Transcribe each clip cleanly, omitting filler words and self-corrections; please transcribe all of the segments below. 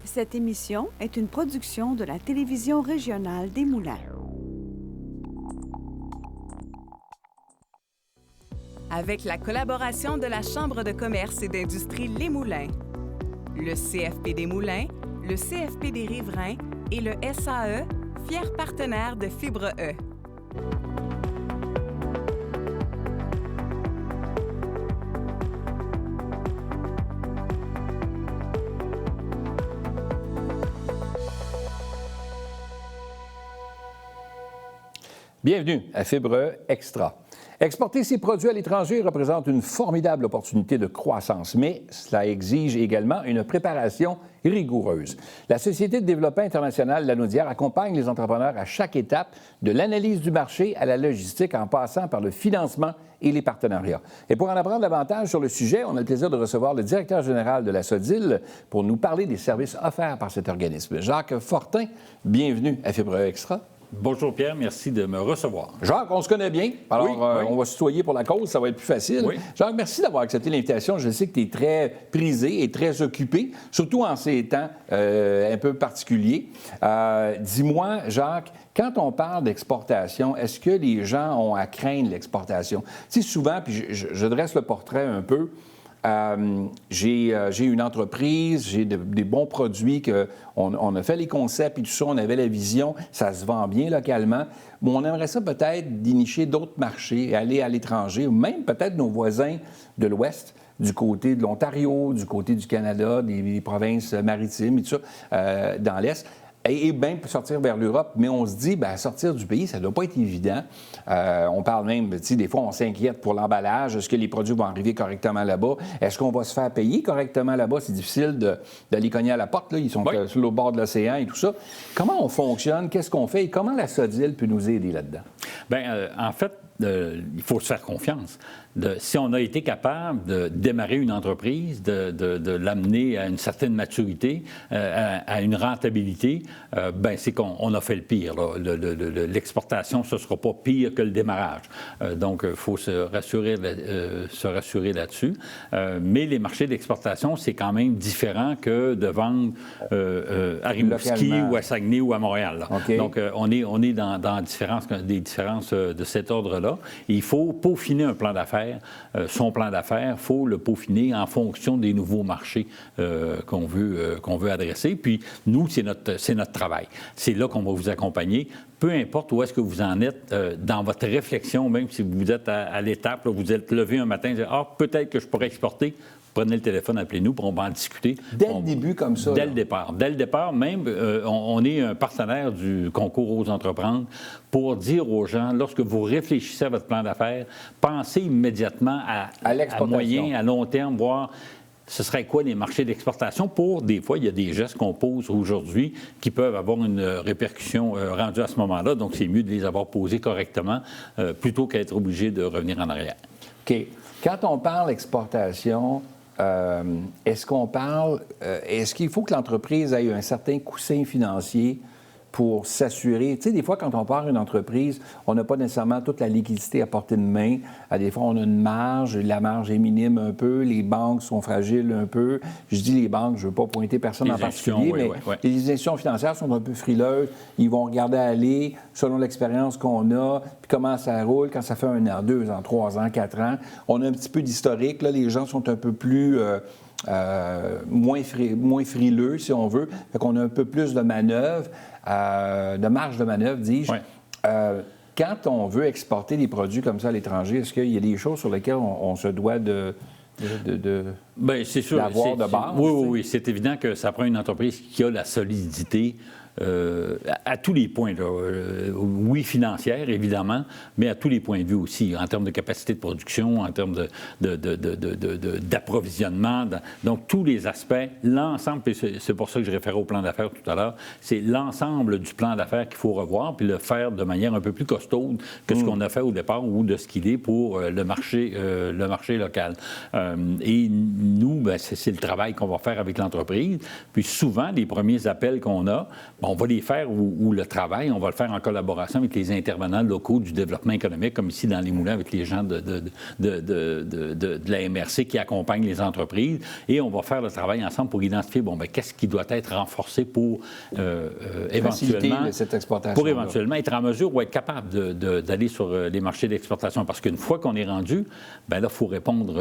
Cette émission est une production de la télévision régionale des Moulins. Avec la collaboration de la Chambre de commerce et d'industrie Les Moulins, le CFP des Moulins, le CFP des Riverains et le SAE, fiers partenaires de Fibre E. Bienvenue à Fibre Extra. Exporter ses produits à l'étranger représente une formidable opportunité de croissance, mais cela exige également une préparation rigoureuse. La Société de développement international Lanaudière accompagne les entrepreneurs à chaque étape, de l'analyse du marché à la logistique, en passant par le financement et les partenariats. Et pour en apprendre davantage sur le sujet, on a le plaisir de recevoir le directeur général de la SODIL pour nous parler des services offerts par cet organisme. Jacques Fortin, bienvenue à Fibre Extra. Bonjour Pierre, merci de me recevoir. Jacques, on se connaît bien, alors oui. On va se tutoyer pour la cause, ça va être plus facile. Oui. Jacques, merci d'avoir accepté l'invitation. Je sais que tu es très prisé et très occupé, surtout en ces temps un peu particuliers. Dis-moi, Jacques, quand on parle d'exportation, est-ce que les gens ont à craindre l'exportation? Tu sais, souvent, puis je dresse le portrait un peu, j'ai une entreprise, j'ai des bons produits, on a fait les concepts et tout ça, on avait la vision, ça se vend bien localement. Bon, on aimerait ça peut-être dénicher d'autres marchés, aller à l'étranger, ou même peut-être nos voisins de l'Ouest, du côté de l'Ontario, du côté du Canada, des provinces maritimes et tout ça, dans l'Est. Et bien sortir vers l'Europe, mais on se dit, bien, sortir du pays, ça ne doit pas être évident. On parle même, tu sais, des fois, on s'inquiète pour l'emballage. Est-ce que les produits vont arriver correctement là-bas? Est-ce qu'on va se faire payer correctement là-bas? C'est difficile d'aller cogner à la porte, là. Ils sont sur le bord de l'océan et tout ça. Comment on fonctionne? Qu'est-ce qu'on fait? Et comment la SODIL peut nous aider là-dedans? Bien, en fait, il faut se faire confiance. Si on a été capable de démarrer une entreprise, de l'amener à une certaine maturité, à une rentabilité, ben c'est qu'on a fait le pire. L'exportation, ce ne sera pas pire que le démarrage. Donc, il faut se rassurer là-dessus. Mais les marchés d'exportation, c'est quand même différent que de vendre à Rimouski ou à Saguenay ou à Montréal. Okay. Donc, on est dans des différences de cet ordre-là. Il faut peaufiner un plan d'affaires. Son plan d'affaires, il faut le peaufiner en fonction des nouveaux marchés qu'on veut adresser. Puis, nous, c'est notre travail. C'est là qu'on va vous accompagner. Peu importe où est-ce que vous en êtes dans votre réflexion, même si vous êtes à l'étape, là, vous êtes levé un matin et dites « Ah, peut-être que je pourrais exporter », prenez le téléphone, appelez-nous, puis on va en discuter. Dès le début, comme ça? Dès le départ. Dès le départ, même, on est un partenaire du concours Ose entreprendre pour dire aux gens, lorsque vous réfléchissez à votre plan d'affaires, pensez immédiatement à moyen, à long terme, voir ce serait quoi les marchés d'exportation pour, des fois, il y a des gestes qu'on pose aujourd'hui qui peuvent avoir une répercussion rendue à ce moment-là. Donc, c'est mieux de les avoir posés correctement plutôt qu'être obligé de revenir en arrière. OK. Quand on parle exportation, est-ce qu'il faut que l'entreprise ait un certain coussin financier pour s'assurer? Tu sais, des fois, quand on part une entreprise, on n'a pas nécessairement toute la liquidité à portée de main. Des fois, on a une marge, la marge est minime un peu, les banques sont fragiles un peu. Je dis les banques, je ne veux pas pointer personne en particulier, mais les institutions financières sont un peu frileuses. Ils vont regarder aller selon l'expérience qu'on a, puis comment ça roule, quand ça fait 1 an, 2 ans, 3 ans, 4 ans. On a un petit peu d'historique, là, les gens sont un peu plus... moins frileux, si on veut. Fait qu'on a un peu plus de manœuvre, de marge de manœuvre, dis-je. Ouais. Quand on veut exporter des produits comme ça à l'étranger, est-ce qu'il y a des choses sur lesquelles on se doit bien, c'est sûr, d'avoir de base? Oui, c'est évident que ça prend une entreprise qui a la solidité à tous les points. Là. Oui, financière, évidemment, mais à tous les points de vue aussi, en termes de capacité de production, en termes d'approvisionnement. Donc, tous les aspects, l'ensemble, et c'est pour ça que je référais au plan d'affaires tout à l'heure, c'est l'ensemble du plan d'affaires qu'il faut revoir, puis le faire de manière un peu plus costaude que ce qu'on a fait au départ ou de ce qu'il est pour le marché local. Et nous, ben, c'est le travail qu'on va faire avec l'entreprise. Puis souvent, les premiers appels qu'on a, ben, on va les faire ou le travail, on va le faire en collaboration avec les intervenants locaux du développement économique, comme ici dans les Moulins, avec les gens de la MRC qui accompagnent les entreprises. Et on va faire le travail ensemble pour identifier, bon, ben, qu'est-ce qui doit être renforcé pour éventuellement être en mesure ou être capable d'aller sur les marchés d'exportation. Parce qu'une fois qu'on est rendu, ben là, il faut répondre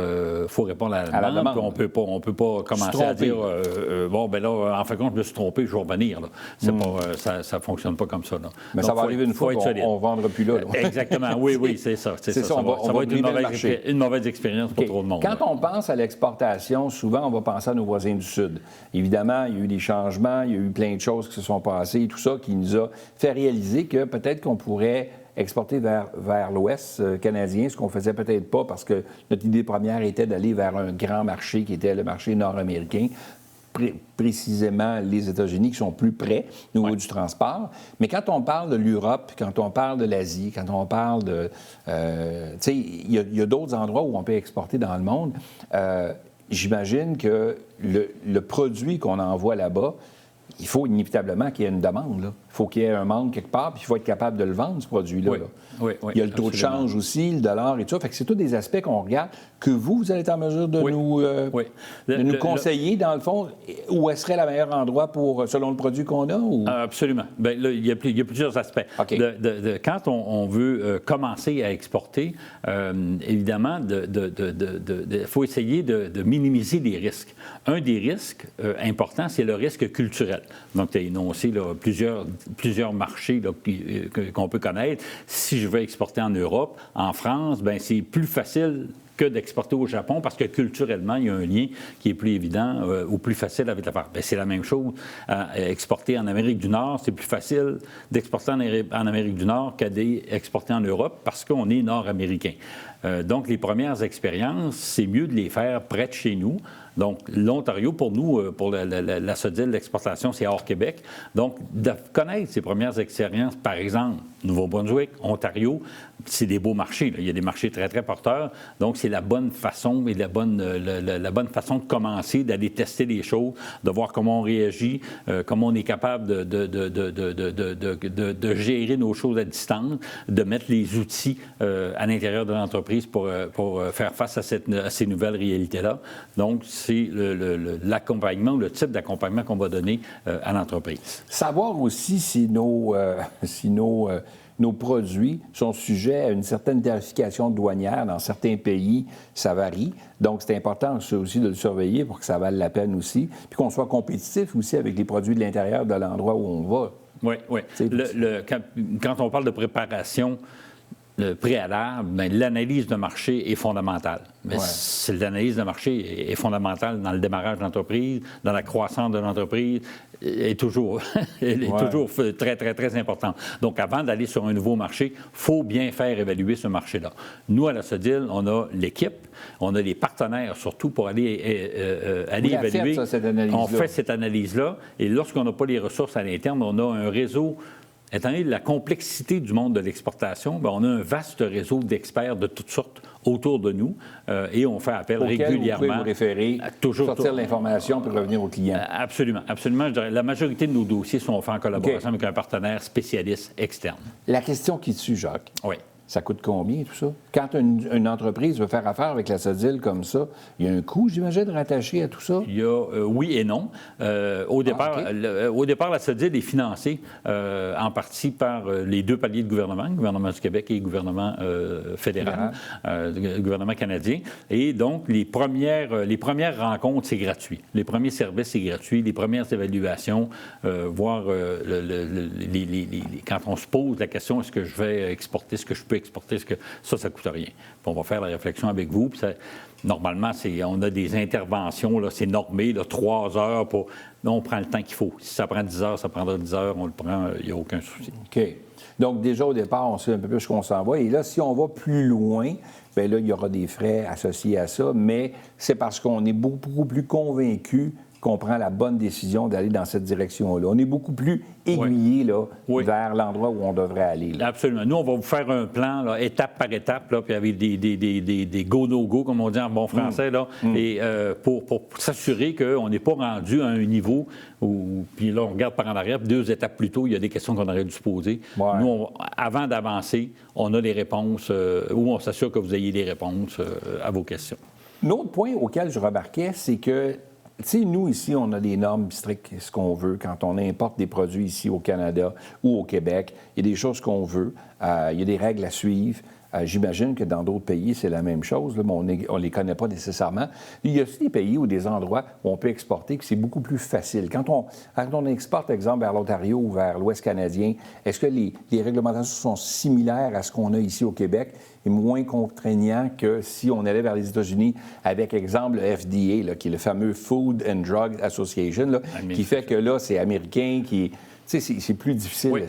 à la demande. On peut pas commencer à dire bon, ben là, en fin de compte, je me suis trompé, je vais revenir. Ça ne fonctionne pas comme ça. Là. Mais donc, ça va arriver une fois qu'on ne vendra plus là. Exactement. Oui, c'est ça. Ça va être une mauvaise expérience pour trop de monde. Quand on pense à l'exportation, souvent, on va penser à nos voisins du Sud. Évidemment, il y a eu des changements, il y a eu plein de choses qui se sont passées et tout ça qui nous a fait réaliser que peut-être qu'on pourrait exporter vers l'Ouest canadien, ce qu'on faisait peut-être pas parce que notre idée première était d'aller vers un grand marché qui était le marché nord-américain, précisément les États-Unis qui sont plus près au niveau du transport. Mais quand on parle de l'Europe, quand on parle de l'Asie, quand on parle de... tu sais, il y a d'autres endroits où on peut exporter dans le monde. J'imagine que le produit qu'on envoie là-bas, il faut inévitablement qu'il y ait une demande. Là. Il faut qu'il y ait un manque quelque part, puis il faut être capable de le vendre, ce produit-là. Oui, il y a le taux de change aussi, le dollar et tout ça. Fait que c'est tous des aspects qu'on regarde, que vous allez être en mesure de nous conseiller, dans le fond, où serait le meilleur endroit selon le produit qu'on a? Ou... Absolument. Bien, là, il y a plusieurs aspects. Okay. Quand on veut commencer à exporter, évidemment, il faut essayer de minimiser les risques. Un des risques importants, c'est le risque culturel. Donc, tu as énoncé là, plusieurs marchés là, qu'on peut connaître. Si je veux exporter en Europe, en France, bien, c'est plus facile que d'exporter au Japon parce que culturellement, il y a un lien qui est plus évident ou plus facile avec la part. Bien, c'est la même chose. Exporter en Amérique du Nord, c'est plus facile d'exporter en Amérique du Nord qu'exporter en Europe parce qu'on est nord-américain. Donc, les premières expériences, c'est mieux de les faire près de chez nous. Donc, l'Ontario, pour nous, pour la SODIL, l'exportation, c'est hors Québec. Donc, de connaître ces premières expériences, par exemple, Nouveau-Brunswick, Ontario, c'est des beaux marchés. Là. Il y a des marchés très, très porteurs. Donc, c'est la bonne façon et la bonne façon de commencer, d'aller tester les choses, de voir comment on réagit, comment on est capable de gérer nos choses à distance, de mettre les outils à l'intérieur de l'entreprise pour faire face à ces nouvelles réalités-là. Donc, c'est l'accompagnement ou le type d'accompagnement qu'on va donner à l'entreprise. Savoir aussi si nos produits sont sujets à une certaine tarification douanière. Dans certains pays, ça varie. Donc, c'est important aussi de le surveiller pour que ça vale la peine aussi. Puis qu'on soit compétitif aussi avec les produits de l'intérieur de l'endroit où on va. Oui. Quand on parle de préparation préalable, bien, l'analyse de marché est fondamentale. Mais l'analyse de marché est fondamentale dans le démarrage de l'entreprise, dans la croissance de l'entreprise, est toujours très, très, très importante. Donc, avant d'aller sur un nouveau marché, il faut bien faire évaluer ce marché-là. Nous, à la SODIL, on a l'équipe, on a les partenaires surtout pour aller évaluer. On fait cette analyse-là. Et lorsqu'on n'a pas les ressources à l'interne, on a un réseau. Étant donné la complexité du monde de l'exportation, bien, on a un vaste réseau d'experts de toutes sortes autour de nous et on fait appel régulièrement. Vous pouvez vous référer, sortir l'information pour revenir au client. Absolument. Je dirais, la majorité de nos dossiers sont faits en collaboration avec un partenaire spécialiste externe. La question qui tue, Jacques. Oui. Ça coûte combien, tout ça? Quand une entreprise veut faire affaire avec la SODIL comme ça, il y a un coût, j'imagine, rattaché à tout ça? Il y a oui et non. Au départ, la SODIL est financée en partie par les deux paliers de gouvernement, le gouvernement du Québec et le gouvernement fédéral, le gouvernement canadien. Et donc, les premières rencontres, c'est gratuit. Les premiers services, c'est gratuit. Les premières évaluations, voire quand on se pose la question, est-ce que je vais exporter, est-ce que je peux exporter, ça coûte rien. Puis on va faire la réflexion avec vous. Puis normalement, on a des interventions, là, c'est normé, là, 3 heures. On prend le temps qu'il faut. Si ça prend 10 heures, ça prendra 10 heures, on le prend, il n'y a aucun souci. OK. Donc, déjà, au départ, on sait un peu plus ce qu'on s'en va. Et là, si on va plus loin, bien là, il y aura des frais associés à ça, mais c'est parce qu'on est beaucoup plus convaincu qu'on prend la bonne décision d'aller dans cette direction-là. On est beaucoup plus aiguillé là, vers l'endroit où on devrait aller. Là. Absolument. Nous, on va vous faire un plan, là, étape par étape, là, puis avec des go-no-go, comme on dit en bon français, là, et pour s'assurer qu'on n'est pas rendu à un niveau où, puis là, on regarde par en arrière, puis 2 étapes plus tôt, il y a des questions qu'on aurait dû se poser. Ouais. Nous, avant d'avancer, on a les réponses, ou on s'assure que vous ayez les réponses à vos questions. L'autre point auquel je remarquais, c'est que, tu sais, nous, ici, on a des normes strictes, ce qu'on veut. Quand on importe des produits ici au Canada ou au Québec, il y a des choses qu'on veut, il y a des règles à suivre. J'imagine que dans d'autres pays, c'est la même chose, là, mais on ne les connaît pas nécessairement. Il y a aussi des pays ou des endroits où on peut exporter que c'est beaucoup plus facile. Quand on exporte, par exemple, vers l'Ontario ou vers l'Ouest canadien, est-ce que les réglementations sont similaires à ce qu'on a ici au Québec et moins contraignants que si on allait vers les États-Unis avec, exemple, le FDA, là, qui est le fameux Food and Drug Association, là, qui fait que là, c'est américain, qui... Tu sais, c'est plus difficile. Oui,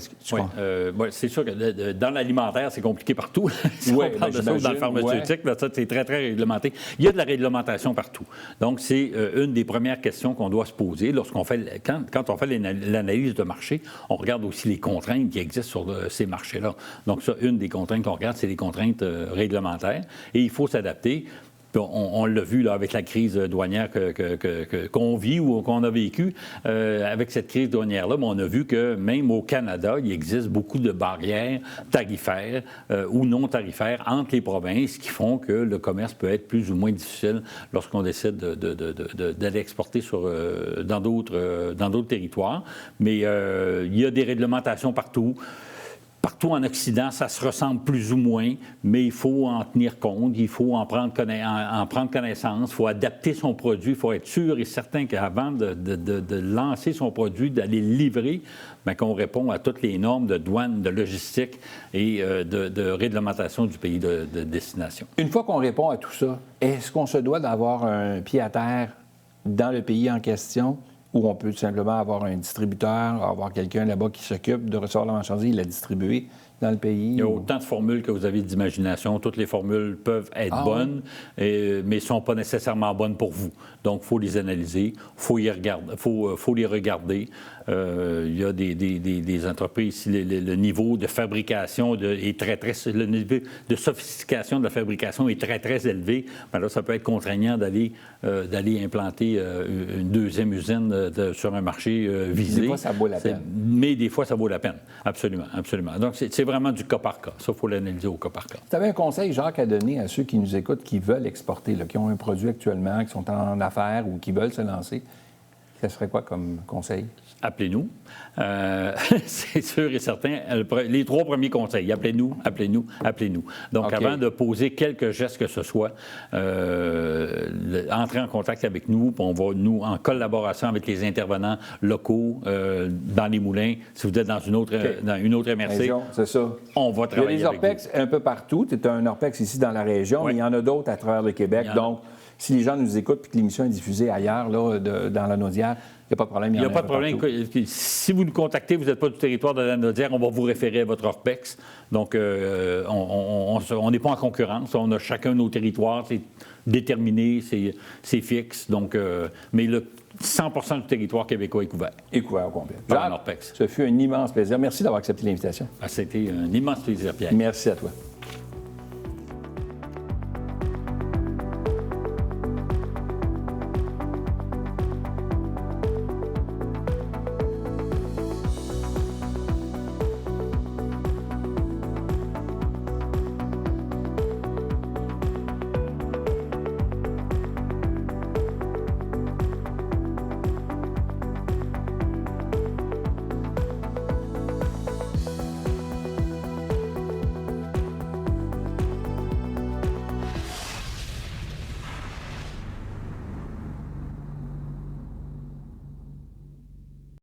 c'est sûr que dans l'alimentaire, c'est compliqué partout. Si on parle de ça dans le pharmaceutique, là, ça, c'est très, très réglementé. Il y a de la réglementation partout. Donc, c'est une des premières questions qu'on doit se poser lorsqu'on fait, quand on fait l'analyse de marché, on regarde aussi les contraintes qui existent sur ces marchés-là. Donc, ça, une des contraintes qu'on regarde, c'est les contraintes réglementaires. Et il faut s'adapter. On l'a vu là, avec la crise douanière qu'on vit ou qu'on a vécue. Avec cette crise douanière-là, on a vu que même au Canada, il existe beaucoup de barrières tarifaires ou non tarifaires entre les provinces qui font que le commerce peut être plus ou moins difficile lorsqu'on décide d'aller exporter dans d'autres territoires. Mais il y a des réglementations partout. Partout en Occident, ça se ressemble plus ou moins, mais il faut en tenir compte, il faut en prendre connaissance, il faut adapter son produit, il faut être sûr et certain qu'avant de lancer son produit, d'aller le livrer, bien, qu'on répond à toutes les normes de douane, de logistique et de réglementation du pays de destination. Une fois qu'on répond à tout ça, est-ce qu'on se doit d'avoir un pied à terre dans le pays en question? Ou on peut tout simplement avoir un distributeur, avoir quelqu'un là-bas qui s'occupe de recevoir la marchandise et la distribuer dans le pays? Il y a autant de formules que vous avez d'imagination. Toutes les formules peuvent être bonnes, mais ne sont pas nécessairement bonnes pour vous. Donc, il faut les analyser, faut les regarder. Il y a des entreprises, le niveau de fabrication est le niveau de sophistication de la fabrication est très, très élevé. Mais là, ça peut être contraignant d'aller implanter une deuxième usine sur un marché visé. Des fois, ça vaut la peine. Mais des fois, ça vaut la peine. Absolument, absolument. Donc, c'est vraiment du cas par cas. Ça, il faut l'analyser au cas par cas. Tu avais un conseil, Jacques, à donner à ceux qui nous écoutent, qui veulent exporter, là, qui ont un produit actuellement, qui sont en affaires ou qui veulent se lancer? Ça serait quoi comme conseil? Appelez-nous. C'est sûr et certain. Les 3 premiers conseils, appelez-nous, appelez-nous, appelez-nous. Donc, avant de poser quelques gestes que ce soit, entrez en contact avec nous. On va, nous, en collaboration avec les intervenants locaux dans les moulins, si vous êtes dans une autre MRC, c'est ça. On va travailler. Il y a des Orpex un peu partout. Tu es un Orpex ici dans la région, mais il y en a d'autres à travers le Québec. Donc, si les gens nous écoutent et que l'émission est diffusée ailleurs, là, dans la Naudière, il n'y a pas de problème. Il n'y a pas de problème. Si vous nous contactez, vous n'êtes pas du territoire de la Naudière, on va vous référer à votre Orpex. Donc, on n'est pas en concurrence. On a chacun nos territoires. C'est déterminé, c'est fixe. Donc, mais le 100% du territoire québécois est couvert. Et couvert au complet. Par un Orpex. Ce fut un immense plaisir. Merci d'avoir accepté l'invitation. C'était un immense plaisir, Pierre. Merci à toi.